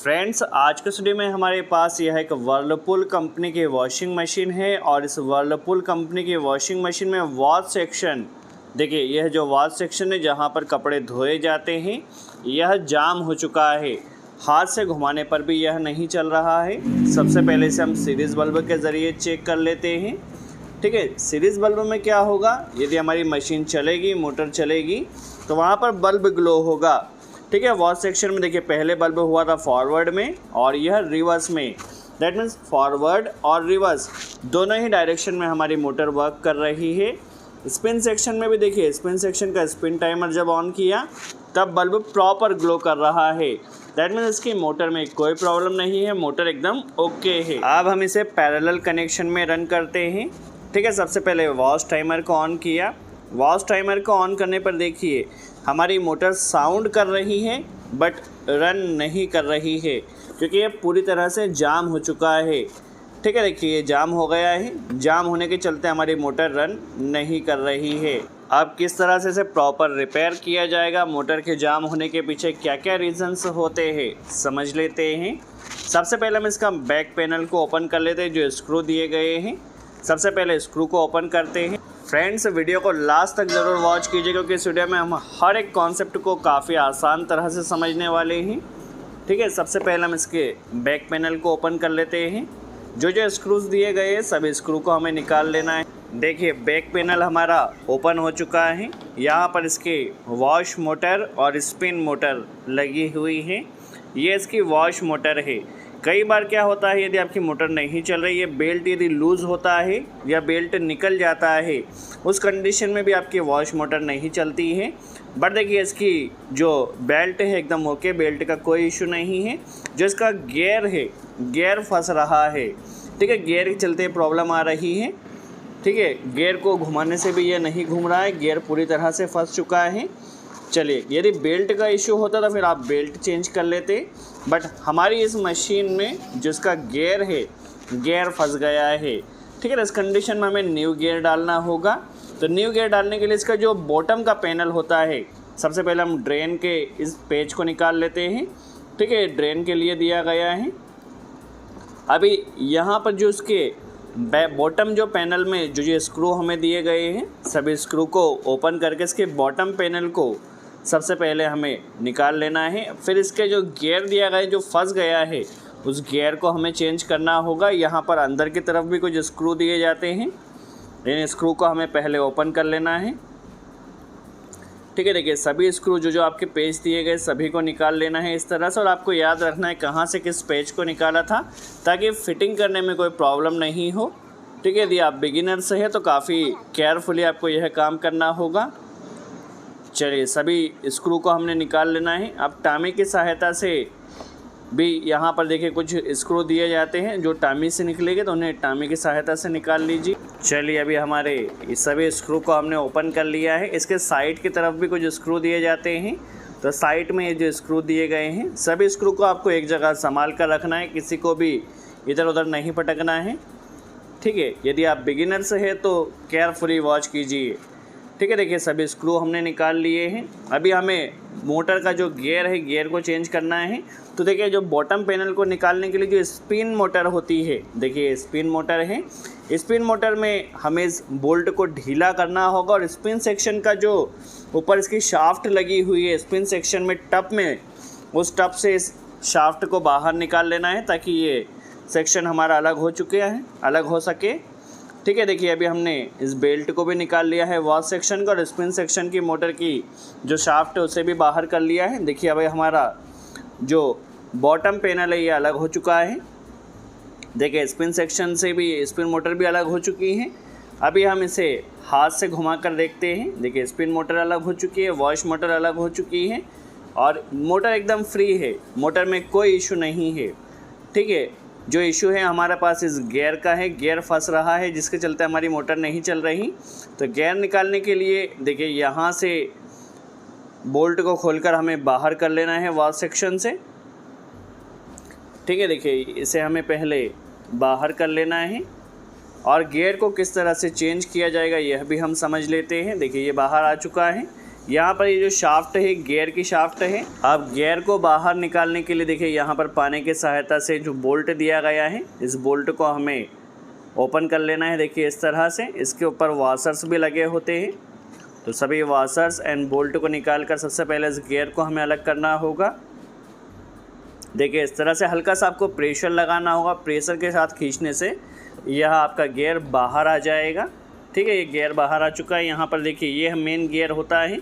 Friends, आज के video में हमारे पास यह एक वर्लपूल कंपनी की वॉशिंग मशीन है और इस वर्लपूल कंपनी की वॉशिंग मशीन में वॉश सेक्शन देखिए, यह जो वॉश सेक्शन है जहां पर कपड़े धोए जाते हैं यह जाम हो चुका है। हाथ से घुमाने पर भी यह नहीं चल रहा है। सबसे पहले से हम सीरीज़ बल्ब के ज़रिए चेक कर लेते हैं। ठीक है, सीरीज़ बल्ब में क्या होगा, यदि हमारी मशीन चलेगी, मोटर चलेगी तो वहाँ पर बल्ब ग्लो होगा। ठीक है, वॉश सेक्शन में देखिए पहले बल्ब हुआ था फॉरवर्ड में और यह रिवर्स में। दैट मीन्स फॉरवर्ड और रिवर्स दोनों ही डायरेक्शन में हमारी मोटर वर्क कर रही है। स्पिन सेक्शन में भी देखिए, स्पिन सेक्शन का स्पिन टाइमर जब ऑन किया तब बल्ब प्रॉपर ग्लो कर रहा है। दैट मीन्स इसकी मोटर में कोई प्रॉब्लम नहीं है, मोटर एकदम ओके है। अब हम इसे पैरेलल कनेक्शन में रन करते हैं। ठीक है, सबसे पहले वॉश टाइमर को ऑन किया। वॉश टाइमर को ऑन करने पर देखिए हमारी मोटर साउंड कर रही है बट रन नहीं कर रही है क्योंकि ये पूरी तरह से जाम हो चुका है। ठीक है, देखिए ये जाम हो गया है। जाम होने के चलते हमारी मोटर रन नहीं कर रही है। अब किस तरह से इसे प्रॉपर रिपेयर किया जाएगा, मोटर के जाम होने के पीछे क्या क्या रीजंस होते हैं समझ लेते हैं। सबसे पहले हम इसका बैक पैनल को ओपन कर लेते हैं जो स्क्रू दिए गए हैं। सबसे पहले स्क्रू को ओपन करते हैं। फ्रेंड्स, वीडियो को लास्ट तक ज़रूर वॉच कीजिए क्योंकि इस वीडियो में हम हर एक कॉन्सेप्ट को काफ़ी आसान तरह से समझने वाले हैं। ठीक है, सबसे पहले हम इसके बैक पैनल को ओपन कर लेते हैं। जो स्क्रूज दिए गए हैं सभी स्क्रू को हमें निकाल लेना है। देखिए बैक पैनल हमारा ओपन हो चुका है। यहाँ पर इसके वॉश मोटर और स्पिन मोटर लगी हुई है। ये इसकी वॉश मोटर है। कई बार क्या होता है, यदि आपकी मोटर नहीं चल रही है, बेल्ट यदि लूज़ होता है या बेल्ट निकल जाता है, उस कंडीशन में भी आपकी वॉश मोटर नहीं चलती है। बट देखिए इसकी जो बेल्ट है एकदम ओके, बेल्ट का कोई इशू नहीं है। जो इसका गियर है, गियर फंस रहा है। ठीक है, गियर के चलते प्रॉब्लम आ रही है। ठीक है, गियर को घुमाने से भी ये नहीं घूम रहा है, गियर पूरी तरह से फंस चुका है। चलिए, यदि बेल्ट का इशू होता तो फिर आप बेल्ट चेंज कर लेते, बट हमारी इस मशीन में जिसका गियर है, गियर फंस गया है। ठीक है, इस कंडीशन में हमें न्यू गियर डालना होगा। तो न्यू गियर डालने के लिए इसका जो बॉटम का पैनल होता है, सबसे पहले हम ड्रेन के इस पेज को निकाल लेते हैं। ठीक है, ड्रेन के लिए दिया गया है। अभी यहाँ पर जो इसके बॉटम जो पैनल में जो स्क्रू हमें दिए गए हैं, सभी स्क्रू को ओपन करके इसके बॉटम पैनल को सबसे पहले हमें निकाल लेना है। फिर इसके जो गियर दिया गया है, जो फंस गया है, उस गियर को हमें चेंज करना होगा। यहाँ पर अंदर की तरफ भी कुछ स्क्रू दिए जाते हैं, इन स्क्रू को हमें पहले ओपन कर लेना है। ठीक है, देखिए सभी स्क्रू जो आपके पेज दिए गए सभी को निकाल लेना है इस तरह से। और आपको याद रखना है कहाँ से किस पेज को निकाला था ताकि फिटिंग करने में कोई प्रॉब्लम नहीं हो। ठीक है, यदि आप बिगिनर से है तो काफ़ी केयरफुली आपको यह काम करना होगा। चलिए, सभी स्क्रू को हमने निकाल लेना है। अब टामी की सहायता से भी यहाँ पर देखिए कुछ स्क्रू दिए जाते हैं, जो टामी से निकलेंगे तो उन्हें टामी की सहायता से निकाल लीजिए। चलिए, अभी हमारे इस सभी स्क्रू को हमने ओपन कर लिया है। इसके साइड की तरफ भी कुछ स्क्रू दिए जाते हैं, तो साइड में ये जो स्क्रू दिए गए हैं सभी स्क्रू को आपको एक जगह संभाल कर रखना है, किसी को भी इधर उधर नहीं पटकना है। ठीक है, यदि आप बिगिनर से है तो केयरफुली वॉच कीजिए। ठीक है, देखिए सभी स्क्रू हमने निकाल लिए हैं। अभी हमें मोटर का जो गियर है, गियर को चेंज करना है। तो देखिए जो बॉटम पैनल को निकालने के लिए जो स्पिन मोटर होती है, देखिए स्पिन मोटर है। स्पिन मोटर में हमें इस बोल्ट को ढीला करना होगा और स्पिन सेक्शन का जो ऊपर इसकी शाफ्ट लगी हुई है, स्पिन सेक्शन में टप में, उस टप से इस शाफ्ट को बाहर निकाल लेना है ताकि ये सेक्शन हमारा अलग हो चुके हैं, अलग हो सके। ठीक है, देखिए अभी हमने इस बेल्ट को भी निकाल लिया है, वॉश सेक्शन का, और स्पिन सेक्शन की मोटर की जो शाफ्ट है उसे भी बाहर कर लिया है। देखिए अभी हमारा जो बॉटम पैनल है ये अलग हो चुका है। देखिए स्पिन सेक्शन से भी स्पिन मोटर भी अलग हो चुकी है। अभी हम इसे हाथ से घुमा कर देखते हैं। देखिए स्पिन मोटर अलग हो चुकी है, वॉश मोटर अलग हो चुकी है और मोटर एकदम फ्री है, मोटर में कोई इशू नहीं है। ठीक है, जो इशू है हमारे पास इस गियर का है, गियर फंस रहा है जिसके चलते हमारी मोटर नहीं चल रही। तो गियर निकालने के लिए देखिए यहाँ से बोल्ट को खोलकर हमें बाहर कर लेना है वॉश सेक्शन से। ठीक है, देखिए इसे हमें पहले बाहर कर लेना है और गियर को किस तरह से चेंज किया जाएगा यह भी हम समझ लेते हैं। देखिए ये बाहर आ चुका है। यहाँ पर ये जो शाफ्ट है गियर की शाफ्ट है। अब गियर को बाहर निकालने के लिए देखिए यहाँ पर पाने की सहायता से जो बोल्ट दिया गया है, इस बोल्ट को हमें ओपन कर लेना है। देखिए इस तरह से इसके ऊपर वाशर्स भी लगे होते हैं, तो सभी वाशर्स एंड बोल्ट को निकाल कर सबसे पहले इस गियर को हमें अलग करना होगा। देखिए इस तरह से हल्का सा आपको प्रेशर लगाना होगा, प्रेशर के साथ खींचने से यह आपका गियर बाहर आ जाएगा। ठीक है, ये गियर बाहर आ चुका है। यहाँ पर देखिए ये मेन गियर होता है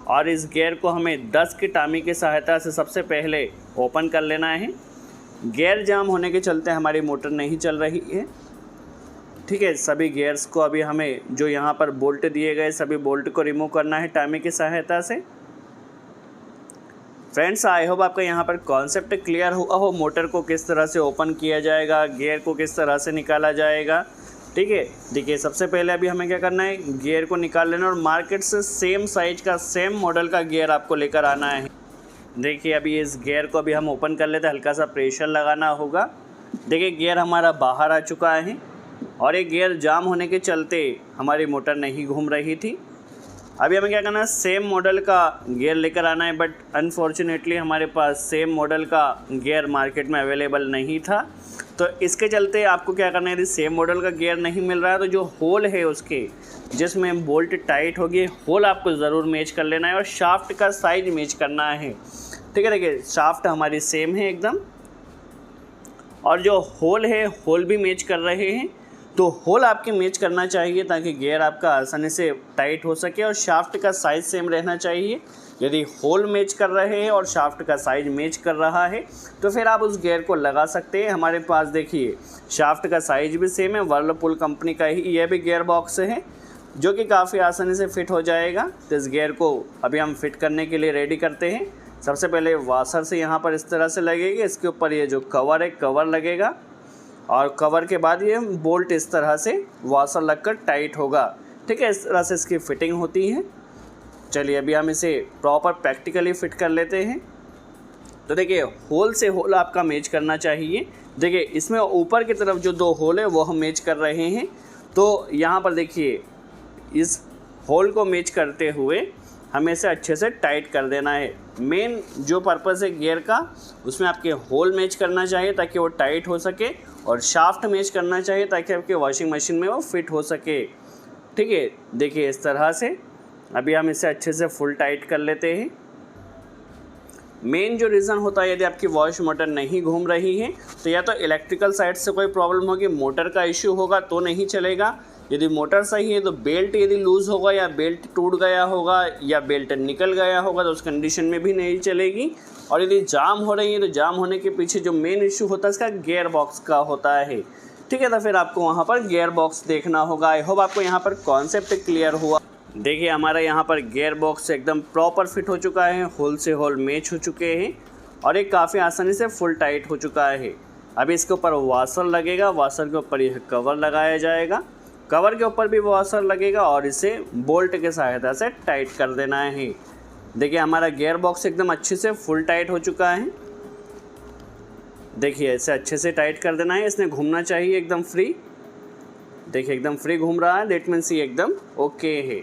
और इस गियर को हमें 10 की टामी की सहायता से सबसे पहले ओपन कर लेना है। गियर जाम होने के चलते हमारी मोटर नहीं चल रही है। ठीक है, सभी गियर्स को अभी हमें जो यहाँ पर बोल्ट दिए गए सभी बोल्ट को रिमूव करना है टामी की सहायता से। फ्रेंड्स, आई होप आपका यहाँ पर कॉन्सेप्ट क्लियर हुआ हो, मोटर को किस तरह से ओपन किया जाएगा, गियर को किस तरह से निकाला जाएगा। ठीक है, देखिए सबसे पहले अभी हमें क्या करना है, गियर को निकाल लेना और मार्केट से सेम साइज का सेम मॉडल का गियर आपको लेकर आना है। देखिए अभी इस गियर को अभी हम ओपन कर लेते हैं, हल्का सा प्रेशर लगाना होगा। देखिए गियर हमारा बाहर आ चुका है और एक गियर जाम होने के चलते हमारी मोटर नहीं घूम रही थी। अभी हमें क्या करना है, सेम मॉडल का गियर लेकर आना है, बट अनफॉर्चुनेटली हमारे पास सेम मॉडल का गियर मार्केट में अवेलेबल नहीं था। तो इसके चलते आपको क्या करना है, यदि सेम मॉडल का गियर नहीं मिल रहा है तो जो होल है उसके जिसमें बोल्ट टाइट होगी, होल आपको ज़रूर मैच कर लेना है और शाफ्ट का साइज मैच करना है। ठीक है, देखिए शाफ्ट हमारी सेम है एकदम और जो होल है होल भी मैच कर रहे हैं। तो होल आपके मैच करना चाहिए ताकि गियर आपका आसानी से टाइट हो सके और शाफ्ट का साइज़ सेम रहना चाहिए। यदि होल मैच कर रहे हैं और शाफ्ट का साइज मैच कर रहा है तो फिर आप उस गियर को लगा सकते हैं। हमारे पास देखिए शाफ्ट का साइज भी सेम है, वर्लपूल कंपनी का ही यह भी गियर बॉक्स है जो कि काफ़ी आसानी से फिट हो जाएगा। तो इस गियर को अभी हम फिट करने के लिए रेडी करते हैं। सबसे पहले वाशर से यहाँ पर इस तरह से लगेगी, इसके ऊपर ये जो कवर है कवर लगेगा और कवर के बाद ये बोल्ट इस तरह से वाशर लगकर टाइट होगा। ठीक है, इस तरह से इसकी फिटिंग होती है। चलिए अभी हम इसे प्रॉपर प्रैक्टिकली फिट कर लेते हैं। तो देखिए होल से होल आपका मैच करना चाहिए। देखिए इसमें ऊपर की तरफ जो 2 होल है वो हम मैच कर रहे हैं। तो यहाँ पर देखिए इस होल को मैच करते हुए हमें इसे अच्छे से टाइट कर देना है। मेन जो पर्पज़ है गियर का उसमें आपके होल मैच करना चाहिए ताकि वो टाइट हो सके और शाफ्ट मैच करना चाहिए ताकि आपके वॉशिंग मशीन में वो फिट हो सके। ठीक है, देखिए इस तरह से अभी हम इसे अच्छे से फुल टाइट कर लेते हैं। मेन जो रीज़न होता है यदि आपकी वॉश मोटर नहीं घूम रही है तो या तो इलेक्ट्रिकल साइड से कोई प्रॉब्लम होगी, मोटर का इश्यू होगा तो नहीं चलेगा। यदि मोटर सही है तो बेल्ट यदि लूज़ होगा या बेल्ट टूट गया होगा या बेल्ट निकल गया होगा तो उस कंडीशन में भी नहीं चलेगी। और यदि जाम हो रही है तो जाम होने के पीछे जो मेन इश्यू होता है इसका गियर बॉक्स का होता है। ठीक है, तो फिर आपको वहाँ पर गियर बॉक्स देखना होगा। आई होप आपको यहाँ पर कॉन्सेप्ट क्लियर हुआ। देखिए हमारा यहाँ पर गियर बॉक्स एकदम प्रॉपर फिट हो चुका है, होल से होल मैच हो चुके हैं और ये काफ़ी आसानी से फुल टाइट हो चुका है। अभी इसके ऊपर वाशर लगेगा, वाशर के ऊपर यह कवर लगाया जाएगा, कवर के ऊपर भी वाशर लगेगा और इसे बोल्ट के सहायता से टाइट कर देना है। देखिए हमारा गियर बॉक्स एकदम अच्छे से फुल टाइट हो चुका है। देखिए इसे अच्छे से टाइट कर देना है, इसने घूमना चाहिए एकदम फ्री। देखिए एकदम फ्री घूम रहा है, दैट मीन्स ये एकदम ओके है।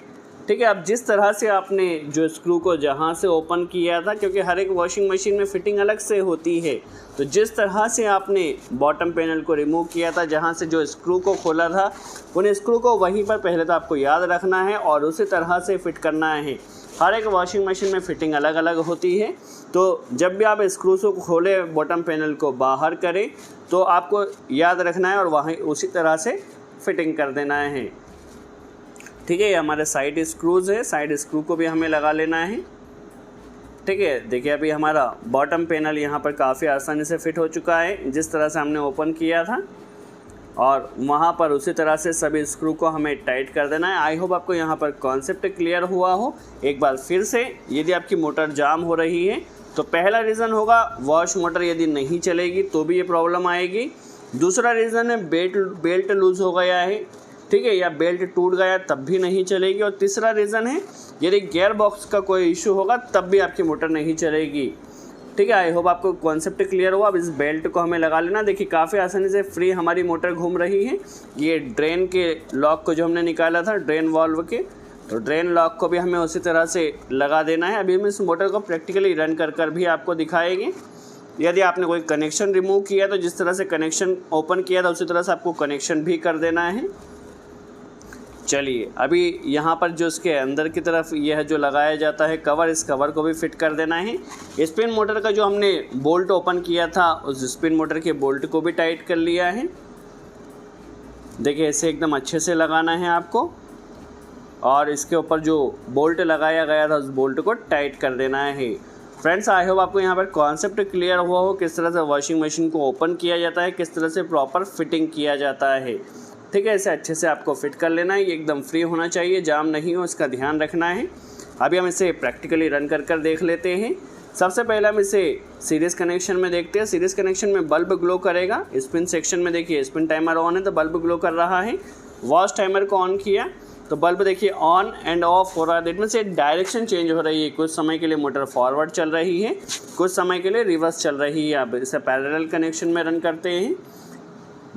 ठीक है, अब जिस तरह से आपने जो स्क्रू को जहाँ से ओपन किया था, क्योंकि हर एक वॉशिंग मशीन में फिटिंग अलग से होती है, तो जिस तरह से आपने बॉटम पैनल को रिमूव किया था, जहाँ से जो स्क्रू को खोला था, उन स्क्रू को वहीं पर पहले तो आपको याद रखना है और उसी तरह से फिट करना है। हर एक वॉशिंग मशीन में फ़िटिंग अलग अलग होती है, तो जब भी आप स्क्रूज को खोलें, बॉटम पैनल को बाहर करें, तो आपको याद रखना है और वहीं उसी तरह से फिटिंग कर देना है। ठीक है, ये हमारे साइड स्क्रूज़ है, साइड स्क्रू को भी हमें लगा लेना है। ठीक है, देखिए अभी हमारा बॉटम पैनल यहाँ पर काफ़ी आसानी से फिट हो चुका है, जिस तरह से हमने ओपन किया था, और वहाँ पर उसी तरह से सभी स्क्रू को हमें टाइट कर देना है। आई होप आपको यहाँ पर कॉन्सेप्ट क्लियर हुआ हो। एक बार फिर से, यदि आपकी मोटर जाम हो रही है तो पहला रीज़न होगा वॉश मोटर यदि नहीं चलेगी तो भी ये प्रॉब्लम आएगी। दूसरा रीज़न है बेल्ट लूज़ हो गया है, ठीक है, या बेल्ट टूट गया तब भी नहीं चलेगी। और तीसरा रीज़न है यदि गियर बॉक्स का कोई इशू होगा तब भी आपकी मोटर नहीं चलेगी। ठीक है, आई होप आपको कॉन्सेप्ट क्लियर हुआ। अब इस बेल्ट को हमें लगा लेना। देखिए काफ़ी आसानी से फ्री हमारी मोटर घूम रही है। ये ड्रेन के लॉक को जो हमने निकाला था ड्रेन वाल्व के, तो ड्रेन लॉक को भी हमें उसी तरह से लगा देना है। अभी हम इस मोटर को प्रैक्टिकली रन कर भी आपको दिखाएंगे। यदि आपने कोई कनेक्शन रिमूव किया तो जिस तरह से कनेक्शन ओपन किया था उसी तरह से आपको कनेक्शन भी कर देना है। चलिए अभी यहाँ पर जो इसके अंदर की तरफ यह जो लगाया जाता है कवर, इस कवर को भी फिट कर देना है। स्पिन मोटर का जो हमने बोल्ट ओपन किया था उस स्पिन मोटर के बोल्ट को भी टाइट कर लिया है। देखिए इसे एकदम अच्छे से लगाना है आपको, और इसके ऊपर जो बोल्ट लगाया गया था उस बोल्ट को टाइट कर देना है। फ्रेंड्स आई होप आपको यहाँ पर कॉन्सेप्ट क्लियर हुआ हो, किस तरह से वॉशिंग मशीन को ओपन किया जाता है, किस तरह से प्रॉपर फिटिंग किया जाता है। ठीक है, इसे अच्छे से आपको फिट कर लेना है। ये एकदम फ्री होना चाहिए, जाम नहीं हो, इसका ध्यान रखना है। अभी हम इसे प्रैक्टिकली रन कर देख लेते हैं। सबसे पहले हम इसे सीरीज़ कनेक्शन में देखते हैं। सीरीज़ कनेक्शन में बल्ब ग्लो करेगा। स्पिन सेक्शन में देखिए स्पिन टाइमर ऑन है तो बल्ब ग्लो कर रहा है। वॉश टाइमर को ऑन किया तो बल्ब देखिए ऑन एंड ऑफ हो रहा है। दैट मीन्स ये डायरेक्शन चेंज हो रही है। कुछ समय के लिए मोटर फॉरवर्ड चल रही है, कुछ समय के लिए रिवर्स चल रही है। अब इसे पैरेलल कनेक्शन में रन करते हैं।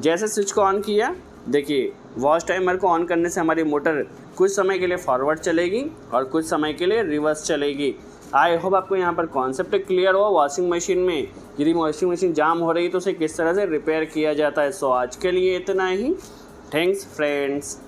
जैसे स्विच को ऑन किया, देखिए वॉश टाइमर को ऑन करने से हमारी मोटर कुछ समय के लिए फॉरवर्ड चलेगी और कुछ समय के लिए रिवर्स चलेगी। आई होप आपको यहाँ पर कॉन्सेप्ट क्लियर हो। वॉशिंग मशीन में यदि वॉशिंग मशीन जाम हो रही है तो उसे किस तरह से रिपेयर किया जाता है। सो आज के लिए इतना ही। Thanks friends.